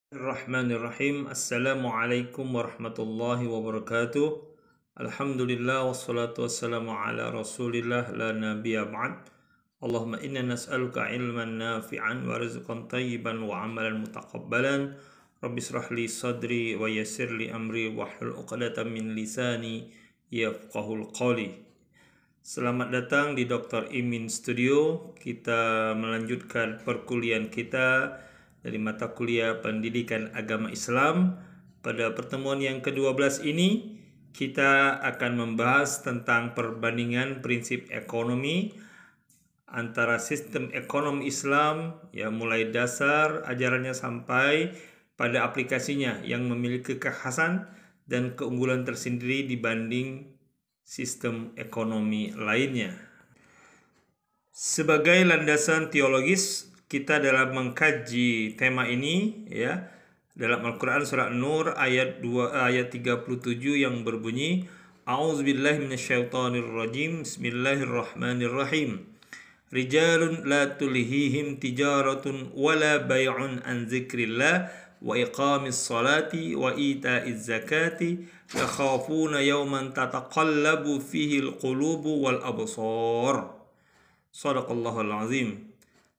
Bismillahirrahmanirrahim. Assalamualaikum warahmatullahi wabarakatuh. Alhamdulillah wassalatu wassalamu ala rasulillah la nabiyya ba'd. Allahumma inna nas'aluka ilman nafi'an wa rizqan tayyiban wa amalan mutaqabbalan. Rabbi israh li sadri wa yassir li amri wahlul 'uqdatam min lisani yafqahul qawli. Selamat datang di Dr. Imin Studio. Kita melanjutkan perkuliahan kita dari mata kuliah Pendidikan Agama Islam. Pada pertemuan yang ke-12 ini, kita akan membahas tentang perbandingan prinsip ekonomi antara sistem ekonomi Islam, ya mulai dasar ajarannya sampai pada aplikasinya yang memiliki kekhasan dan keunggulan tersendiri dibanding sistem ekonomi lainnya. Sebagai landasan teologis, kita dalam mengkaji tema ini ya dalam Al-Qur'an surah An-Nur ayat 37 yang berbunyi A'udzubillahi minasyaitonirrajim. Bismillahirrahmanirrahim. Rijalun la tulhihim tijaratun wala bai'un an dzikrillah wa iqamis salati wa ita'iz zakati yakhafuna yawman tataqallabu fihi al-qulubu wal absar. Shadaqallahul azim.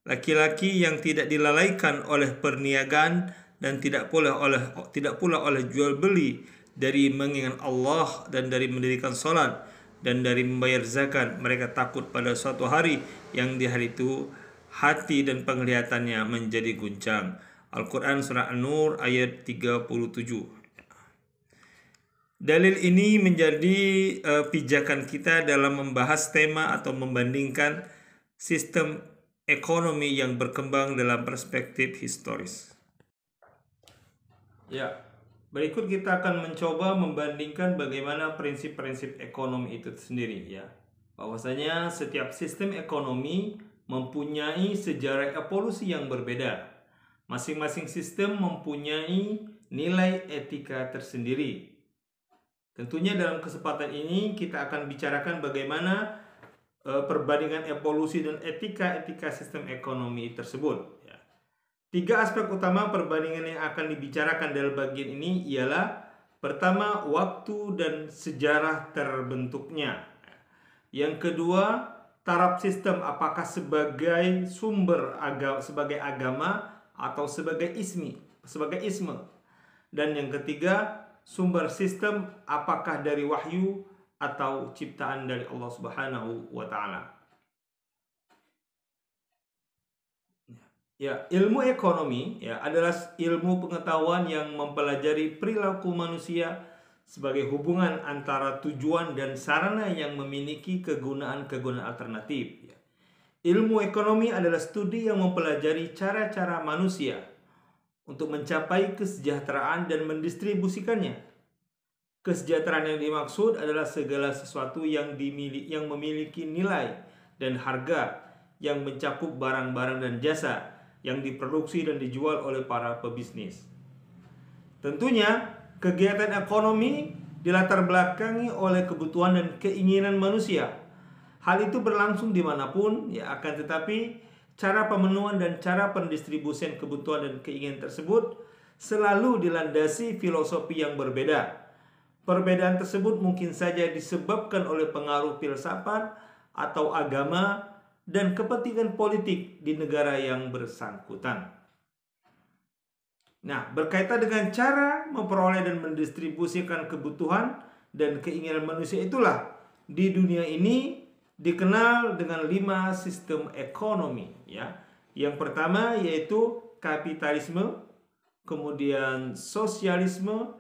Laki-laki yang tidak dilalaikan oleh perniagaan dan tidak pula oleh jual beli dari mengingat Allah dan dari mendirikan salat dan dari membayar zakat, mereka takut pada suatu hari yang di hari itu hati dan penglihatannya menjadi guncang. Al-Quran surah An-Nur ayat 37. Dalil ini menjadi pijakan kita dalam membahas tema atau membandingkan sistem ekonomi yang berkembang dalam perspektif historis. Ya, berikut kita akan mencoba membandingkan bagaimana prinsip-prinsip ekonomi itu sendiri ya. Bahwasanya setiap sistem ekonomi mempunyai sejarah evolusi yang berbeda. Masing-masing sistem mempunyai nilai etika tersendiri. Tentunya dalam kesempatan ini kita akan bicarakan bagaimana perbandingan evolusi dan etika sistem ekonomi tersebut. Ya. 3 aspek utama perbandingan yang akan dibicarakan dalam bagian ini ialah pertama, waktu dan sejarah terbentuknya. Yang kedua, taraf sistem, apakah sebagai sumber sebagai agama atau sebagai isme. Dan yang ketiga, sumber sistem apakah dari wahyu atau ciptaan dari Allah Subhanahu wa taala. Ya, ilmu ekonomi ya adalah ilmu pengetahuan yang mempelajari perilaku manusia sebagai hubungan antara tujuan dan sarana yang memiliki kegunaan-kegunaan alternatif ya. Ilmu ekonomi adalah studi yang mempelajari cara-cara manusia untuk mencapai kesejahteraan dan mendistribusikannya. Kesejahteraan yang dimaksud adalah segala sesuatu yang memiliki nilai dan harga yang mencakup barang-barang dan jasa yang diproduksi dan dijual oleh para pebisnis. Tentunya, kegiatan ekonomi dilatar belakangi oleh kebutuhan dan keinginan manusia. Hal itu berlangsung dimanapun, ya akan tetapi cara pemenuhan dan cara pendistribusian kebutuhan dan keinginan tersebut selalu dilandasi filosofi yang berbeda. Perbedaan tersebut mungkin saja disebabkan oleh pengaruh filsafat atau agama dan kepentingan politik di negara yang bersangkutan. Nah, berkaitan dengan cara memperoleh dan mendistribusikan kebutuhan dan keinginan manusia itulah di dunia ini dikenal dengan 5 sistem ekonomi ya. Yang pertama yaitu kapitalisme, kemudian sosialisme,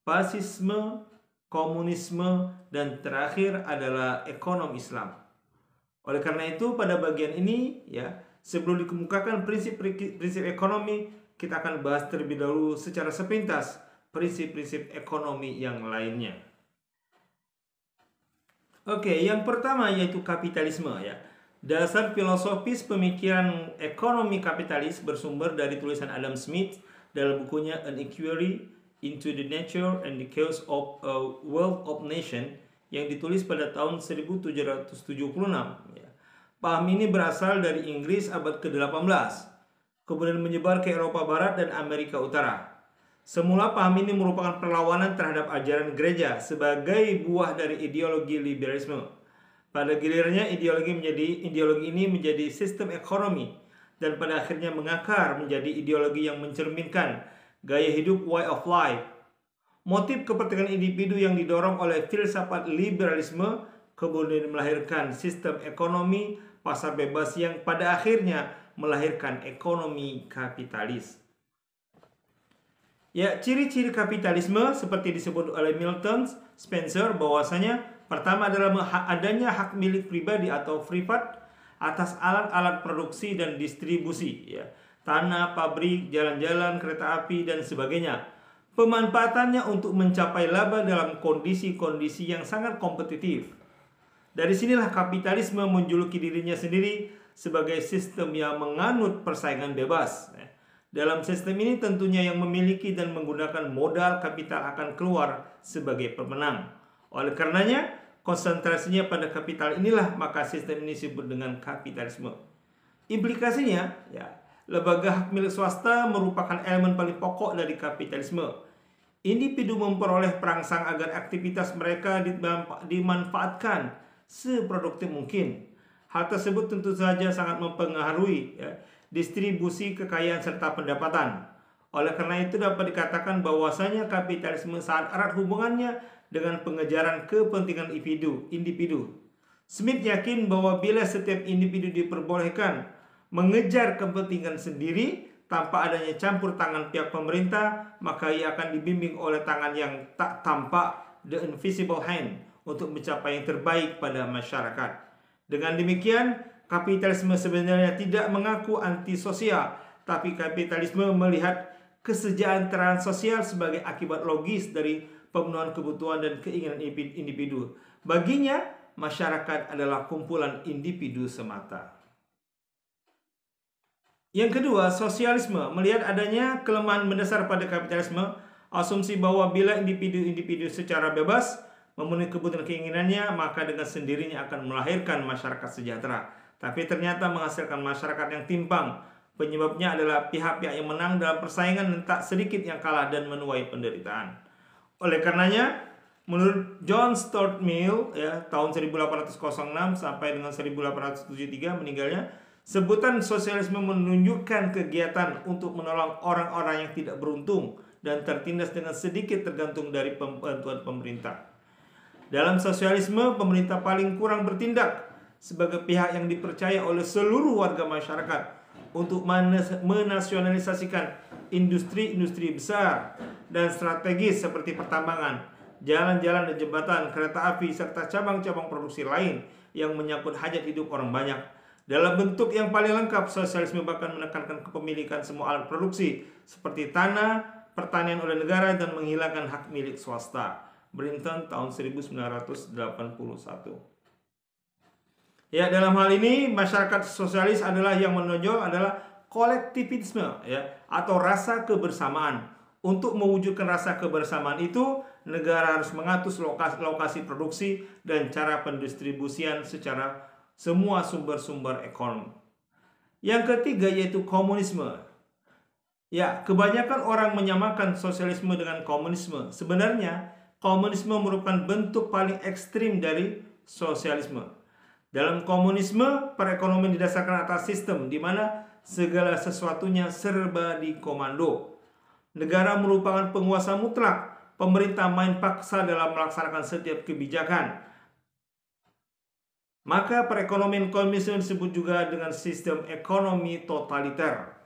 fasisme, komunisme, dan terakhir adalah ekonomi Islam. Oleh karena itu pada bagian ini ya, sebelum dikemukakan prinsip ekonomi, kita akan bahas terlebih dahulu secara sepintas prinsip-prinsip ekonomi yang lainnya. Oke, yang pertama yaitu kapitalisme ya. Dasar filosofis pemikiran ekonomi kapitalis bersumber dari tulisan Adam Smith dalam bukunya An Inquiry into the Nature and the Cause of a Wealth of Nation yang ditulis pada tahun 1776 ya. Paham ini berasal dari Inggris abad ke-18. kemudian menyebar ke Eropa Barat dan Amerika Utara. Semula paham ini merupakan perlawanan terhadap ajaran gereja sebagai buah dari ideologi liberalisme. Pada gilirannya ideologi ini menjadi sistem ekonomi dan pada akhirnya mengakar menjadi ideologi yang mencerminkan gaya hidup way of life. Motif kepentingan individu yang didorong oleh filsafat liberalisme kemudian melahirkan sistem ekonomi pasar bebas yang pada akhirnya melahirkan ekonomi kapitalis. Ya, ciri-ciri kapitalisme seperti disebut oleh Milton Spencer bahwasanya pertama adalah adanya hak milik pribadi atau privat atas alat-alat produksi dan distribusi, ya, tanah, pabrik, jalan-jalan, kereta api dan sebagainya. Pemanfaatannya untuk mencapai laba dalam kondisi-kondisi yang sangat kompetitif. Dari sinilah kapitalisme menjuluki dirinya sendiri sebagai sistem yang menganut persaingan bebas. Dalam sistem ini tentunya yang memiliki dan menggunakan modal kapital akan keluar sebagai pemenang. Oleh karenanya, konsentrasinya pada kapital inilah maka sistem ini disebut dengan kapitalisme. Implikasinya, ya, lembaga hak milik swasta merupakan elemen paling pokok dari kapitalisme. Individu memperoleh perangsang agar aktivitas mereka dimanfaatkan seproduktif mungkin. Hal tersebut tentu saja sangat mempengaruhi, ya, distribusi kekayaan serta pendapatan. Oleh karena itu dapat dikatakan bahwasanya kapitalisme sangat erat hubungannya dengan pengejaran kepentingan individu. Smith yakin bahwa bila setiap individu diperbolehkan mengejar kepentingan sendiri tanpa adanya campur tangan pihak pemerintah, maka ia akan dibimbing oleh tangan yang tak tampak, the invisible hand, untuk mencapai yang terbaik pada masyarakat. Dengan demikian, kapitalisme sebenarnya tidak mengaku antisosial, tapi kapitalisme melihat kesejahteraan sosial sebagai akibat logis dari pemenuhan kebutuhan dan keinginan individu. Baginya, masyarakat adalah kumpulan individu semata. Yang kedua, sosialisme melihat adanya kelemahan mendasar pada kapitalisme, asumsi bahwa bila individu secara bebas memenuhi kebutuhan keinginannya, maka dengan sendirinya akan melahirkan masyarakat sejahtera. Tapi ternyata menghasilkan masyarakat yang timpang. Penyebabnya adalah pihak-pihak yang menang dalam persaingan dan tak sedikit yang kalah dan menuai penderitaan. Oleh karenanya, menurut John Stuart Mill, ya, tahun 1806 sampai dengan 1873 meninggalnya, sebutan sosialisme menunjukkan kegiatan untuk menolong orang-orang yang tidak beruntung dan tertindas dengan sedikit tergantung dari bantuan pemerintah. Dalam sosialisme, pemerintah paling kurang bertindak sebagai pihak yang dipercaya oleh seluruh warga masyarakat untuk menasionalisasikan industri-industri besar dan strategis seperti pertambangan, jalan-jalan dan jembatan, kereta api, serta cabang-cabang produksi lain yang menyangkut hajat hidup orang banyak. Dalam bentuk yang paling lengkap, sosialisme bahkan menekankan kepemilikan semua alat produksi seperti tanah, pertanian oleh negara dan menghilangkan hak milik swasta. Brinton tahun 1981. Ya, dalam hal ini masyarakat sosialis adalah yang menonjol adalah kolektivisme, ya, atau rasa kebersamaan. Untuk mewujudkan rasa kebersamaan itu, negara harus mengatur lokasi produksi dan cara pendistribusian secara semua sumber-sumber ekonomi. Yang ketiga yaitu komunisme. Ya, kebanyakan orang menyamakan sosialisme dengan komunisme. Sebenarnya komunisme merupakan bentuk paling ekstrim dari sosialisme. Dalam komunisme, perekonomian didasarkan atas sistem di mana segala sesuatunya serba dikomando. Negara merupakan penguasa mutlak. Pemerintah main paksa dalam melaksanakan setiap kebijakan. Maka perekonomian komunisme disebut juga dengan sistem ekonomi totaliter.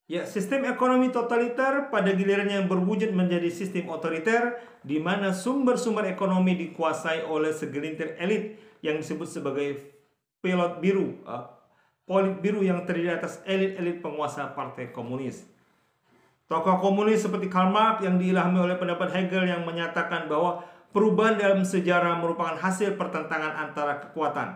Ya, sistem ekonomi totaliter pada gilirannya berwujud menjadi sistem otoriter di mana sumber-sumber ekonomi dikuasai oleh segelintir elit yang disebut sebagai politbiru yang terdiri atas elit-elit penguasa partai komunis. Tokoh komunis seperti Karl Marx yang diilhami oleh pendapat Hegel yang menyatakan bahwa perubahan dalam sejarah merupakan hasil pertentangan antara kekuatan.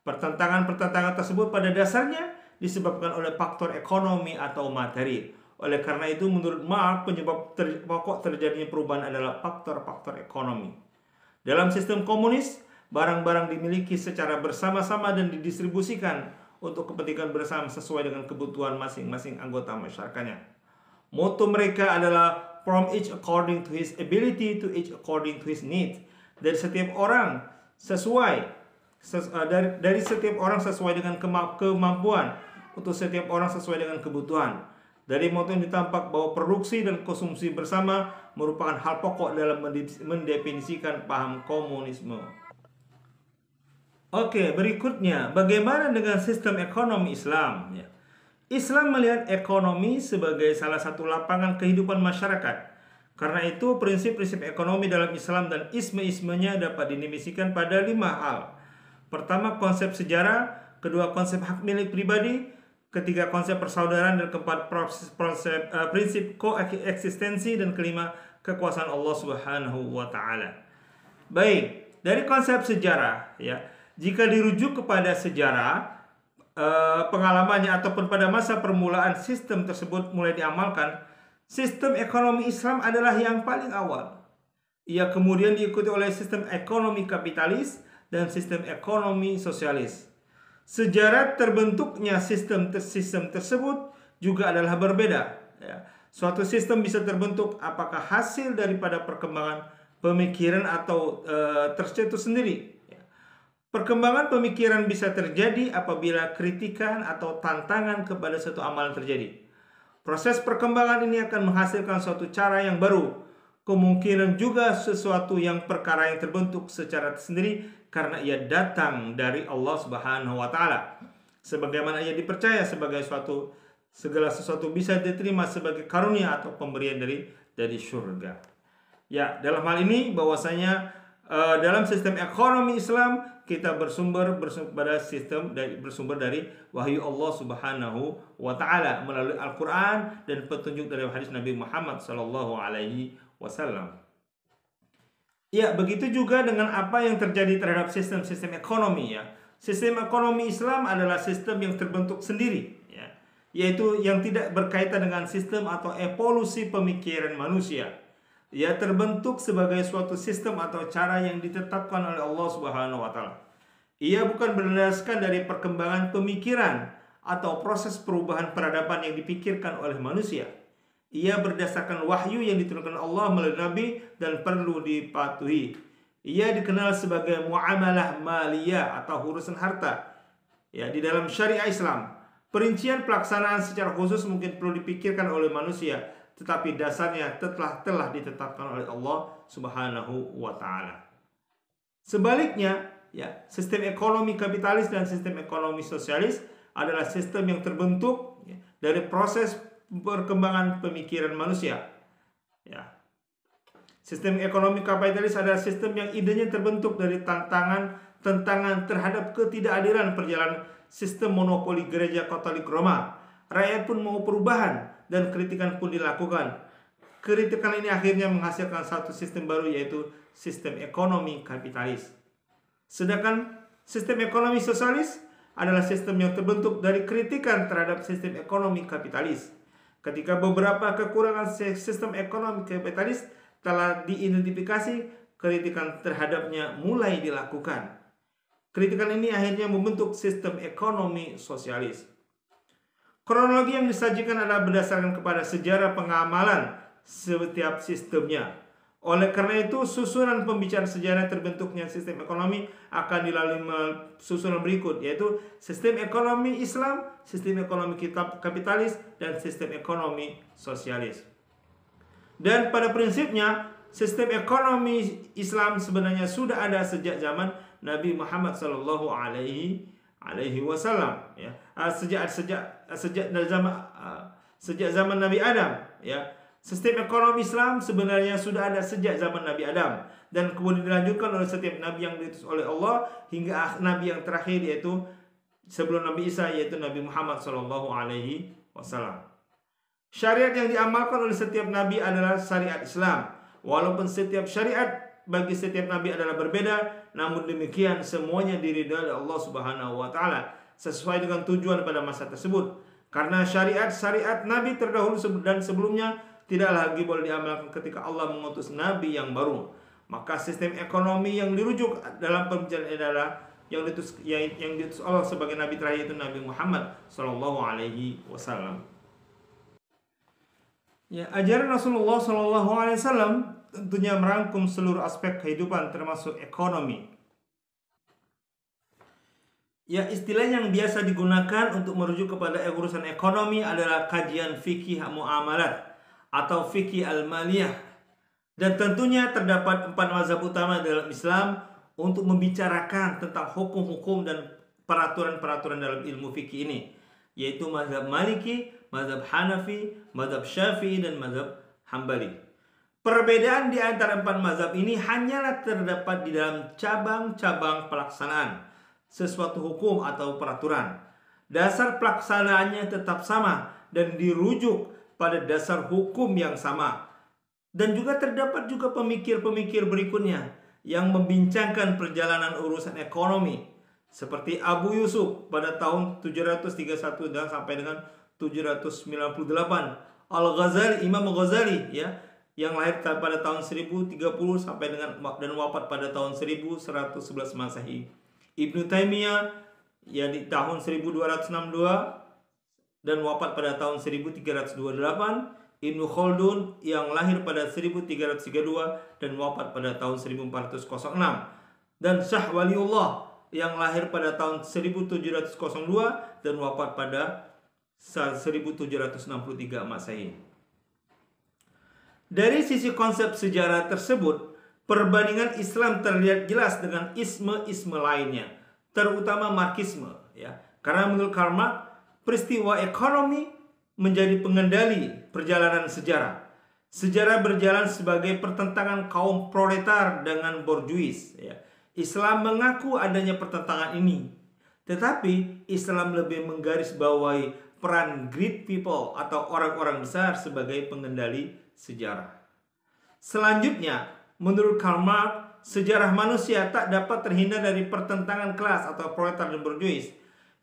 Pertentangan-pertentangan tersebut pada dasarnya disebabkan oleh faktor ekonomi atau materi. Oleh karena itu menurut Marx penyebab pokok terjadinya perubahan adalah faktor-faktor ekonomi. Dalam sistem komunis, barang-barang dimiliki secara bersama-sama dan didistribusikan untuk kepentingan bersama sesuai dengan kebutuhan masing-masing anggota masyarakatnya. Moto mereka adalah from each according to his ability to each according to his need. Dari setiap orang dari setiap orang sesuai dengan kemampuan, untuk setiap orang sesuai dengan kebutuhan. Dari moto ini tampak bahwa produksi dan konsumsi bersama merupakan hal pokok dalam mendefinisikan paham komunisme. Oke, berikutnya, bagaimana dengan sistem ekonomi Islam? Islam melihat ekonomi sebagai salah satu lapangan kehidupan masyarakat. Karena itu, prinsip-prinsip ekonomi dalam Islam dan isme-ismenya dapat didefinisikan pada 5 hal. Pertama, konsep sejarah. Kedua, konsep hak milik pribadi. Ketiga, konsep persaudaraan. Dan keempat, prinsip koeksistensi. Dan kelima, kekuasaan Allah Subhanahu wa Ta'ala. Baik, dari konsep sejarah, jika dirujuk kepada sejarah pengalamannya ataupun pada masa permulaan sistem tersebut mulai diamalkan, sistem ekonomi Islam adalah yang paling awal. Ia kemudian diikuti oleh sistem ekonomi kapitalis dan sistem ekonomi sosialis. Sejarah terbentuknya sistem tersebut juga adalah berbeda. Suatu sistem bisa terbentuk apakah hasil daripada perkembangan pemikiran atau tercetus sendiri. Perkembangan pemikiran bisa terjadi apabila kritikan atau tantangan kepada suatu amalan terjadi. Proses perkembangan ini akan menghasilkan suatu cara yang baru. Kemungkinan juga sesuatu yang perkara yang terbentuk secara tersendiri karena ia datang dari Allah Subhanahu wa Ta'ala. Sebagaimana ia dipercaya sebagai segala sesuatu bisa diterima sebagai karunia atau pemberian dari surga. Ya, dalam hal ini bahwasanya dalam sistem ekonomi Islam kita bersumber dari wahyu Allah Subhanahu wa Ta'ala melalui Al-Quran dan petunjuk dari hadis Nabi Muhammad sallallahu alaihi wasallam. Ya, begitu juga dengan apa yang terjadi terhadap sistem ekonomi. Sistem ekonomi Islam adalah sistem yang terbentuk sendiri, yaitu yang tidak berkaitan dengan sistem atau evolusi pemikiran manusia. Ia terbentuk sebagai suatu sistem atau cara yang ditetapkan oleh Allah Subhanahu wa Ta'ala. Ia bukan berdasarkan dari perkembangan pemikiran atau proses perubahan peradaban yang dipikirkan oleh manusia. Ia berdasarkan wahyu yang diturunkan Allah melalui Nabi dan perlu dipatuhi. Ia dikenal sebagai muamalah maliyah atau urusan harta. Di dalam syariah Islam, perincian pelaksanaan secara khusus mungkin perlu dipikirkan oleh manusia, tetapi dasarnya telah ditetapkan oleh Allah Subhanahu wa Ta'ala. Sebaliknya, sistem ekonomi kapitalis dan sistem ekonomi sosialis adalah sistem yang terbentuk dari proses perkembangan pemikiran manusia. Sistem ekonomi kapitalis adalah sistem yang idenya terbentuk dari tantangan terhadap ketidakadilan perjalanan sistem monopoli gereja Katolik Roma. Rakyat pun mau perubahan dan kritikan pun dilakukan. Kritikan ini akhirnya menghasilkan satu sistem baru, yaitu sistem ekonomi kapitalis. Sedangkan sistem ekonomi sosialis adalah sistem yang terbentuk dari kritikan terhadap sistem ekonomi kapitalis. Ketika beberapa kekurangan sistem ekonomi kapitalis telah diidentifikasi, kritikan terhadapnya mulai dilakukan. Kritikan ini akhirnya membentuk sistem ekonomi sosialis. Kronologi yang disajikan adalah berdasarkan kepada sejarah pengamalan setiap sistemnya. Oleh karena itu, susunan pembicaraan sejarah terbentuknya sistem ekonomi akan dilalui susunan berikut, yaitu sistem ekonomi Islam, sistem ekonomi kapitalis, dan sistem ekonomi sosialis. Dan pada prinsipnya, sistem ekonomi Islam sebenarnya sudah ada sejak zaman Nabi Muhammad sallallahu alaihi wasallam, sejak zaman Nabi Adam. Sistem ekonomi Islam sebenarnya sudah ada sejak zaman Nabi Adam dan kemudian dilanjutkan oleh setiap nabi yang diutus oleh Allah hingga nabi yang terakhir, yaitu sebelum Nabi Isa, yaitu Nabi Muhammad sallallahu alaihi wasallam. Syariat yang diamalkan oleh setiap nabi adalah syariat Islam. Walaupun setiap syariat bagi setiap nabi adalah berbeda, namun demikian semuanya diridhai oleh Allah Subhanahu wa Ta'ala sesuai dengan tujuan pada masa tersebut. Karena syariat nabi terdahulu dan sebelumnya tidak lagi boleh diamalkan ketika Allah mengutus nabi yang baru. Maka sistem ekonomi yang dirujuk dalam pembicaraan adalah yang diutus Allah sebagai nabi terakhir itu Nabi Muhammad Shallallahu Alaihi Wasallam. Ya, ajaran Rasulullah Shallallahu Alaihi Wasallam tentunya merangkum seluruh aspek kehidupan termasuk ekonomi. Ya, istilah yang biasa digunakan untuk merujuk kepada urusan ekonomi adalah kajian fikih muamalat atau fikih al-maliyah. Dan tentunya terdapat 4 mazhab utama dalam Islam untuk membicarakan tentang hukum-hukum dan peraturan-peraturan dalam ilmu fikih ini, yaitu mazhab Maliki, mazhab Hanafi, mazhab Syafi'i, dan mazhab Hambali. Perbedaan di antara 4 mazhab ini hanyalah terdapat di dalam cabang-cabang pelaksanaan sesuatu hukum atau peraturan. Dasar pelaksanaannya tetap sama dan dirujuk pada dasar hukum yang sama. Dan juga terdapat juga pemikir-pemikir berikutnya yang membincangkan perjalanan urusan ekonomi, seperti Abu Yusuf pada tahun 731 dan sampai dengan 798, Al-Ghazali, Imam Ghazali ya, yang lahir pada tahun 1030 sampai dengan dan wafat pada tahun 1111 Masehi. Ibnu Taimiyah ya di tahun 1262 dan wafat pada tahun 1328. Ibnu Khaldun yang lahir pada 1332 dan wafat pada tahun 1406. Dan Syah Waliullah yang lahir pada tahun 1702 dan wafat pada 1763 Masehi. Dari sisi konsep sejarah tersebut, perbandingan Islam terlihat jelas dengan isme-isme lainnya, terutama Marxisme ya. Karena menurut Karl Marx, peristiwa ekonomi menjadi pengendali perjalanan sejarah. Sejarah berjalan sebagai pertentangan kaum proletar dengan borjuis ya. Islam mengaku adanya pertentangan ini, tetapi Islam lebih menggarisbawahi peran great people atau orang-orang besar sebagai pengendali sejarah. Selanjutnya, menurut Karl Marx, sejarah manusia tak dapat terhindar dari pertentangan kelas atau proletar dan borjuis.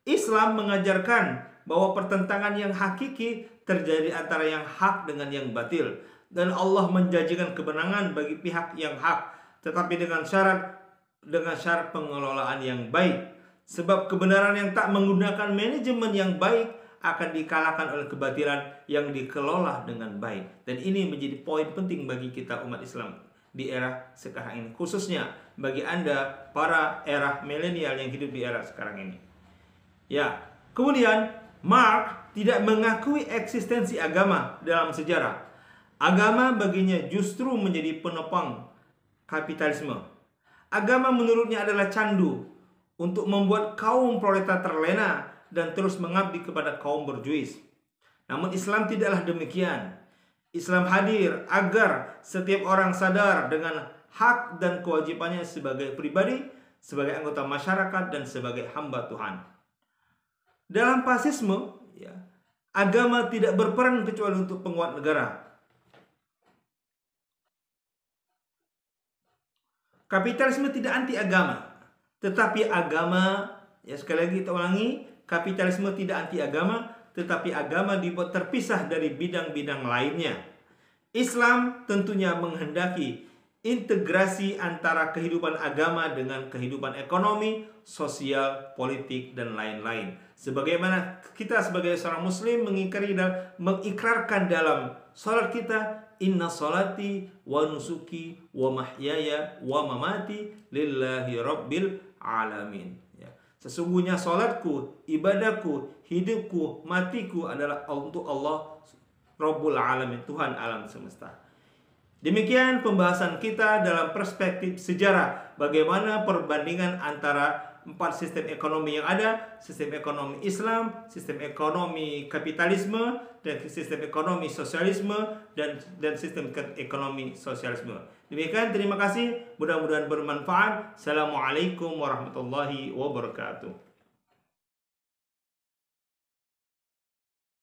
Islam mengajarkan bahwa pertentangan yang hakiki terjadi antara yang hak dengan yang batil, dan Allah menjanjikan kebenangan bagi pihak yang hak, tetapi dengan syarat pengelolaan yang baik. Sebab kebenaran yang tak menggunakan manajemen yang baik akan dikalahkan oleh kebatilan yang dikelola dengan baik. Dan ini menjadi poin penting bagi kita umat Islam di era sekarang ini, khususnya bagi Anda para era milenial yang hidup di era sekarang ini. Ya, kemudian Marx tidak mengakui eksistensi agama dalam sejarah. Agama baginya justru menjadi penopang kapitalisme. Agama menurutnya adalah candu untuk membuat kaum proletar terlena dan terus mengabdi kepada kaum borjuis. Namun Islam tidaklah demikian. Islam hadir agar setiap orang sadar dengan hak dan kewajibannya sebagai pribadi, sebagai anggota masyarakat, dan sebagai hamba Tuhan. Dalam fasisme, ya, agama tidak berperan kecuali untuk penguat negara. Kapitalisme tidak anti agama, tetapi agama, ya sekali lagi kita ulangi, kapitalisme tidak anti agama, tetapi agama dibuat terpisah dari bidang-bidang lainnya. Islam tentunya menghendaki integrasi antara kehidupan agama dengan kehidupan ekonomi, sosial, politik, dan lain-lain. Sebagaimana kita sebagai seorang muslim mengikrarkan dalam salat kita, inna salati wa nusuki wa mahyaya wa mamati lillahi rabbil alamin. Ya. Sesungguhnya salatku, ibadahku, hidupku, matiku adalah untuk Allah Rabbul Alamin, Tuhan alam semesta. Demikian pembahasan kita dalam perspektif sejarah, bagaimana perbandingan antara 4 sistem ekonomi yang ada: sistem ekonomi Islam, sistem ekonomi kapitalisme, dan sistem ekonomi sosialisme, dan sistem ekonomi sosialisme. Demikian, terima kasih, mudah-mudahan bermanfaat. Assalamualaikum warahmatullahi wabarakatuh.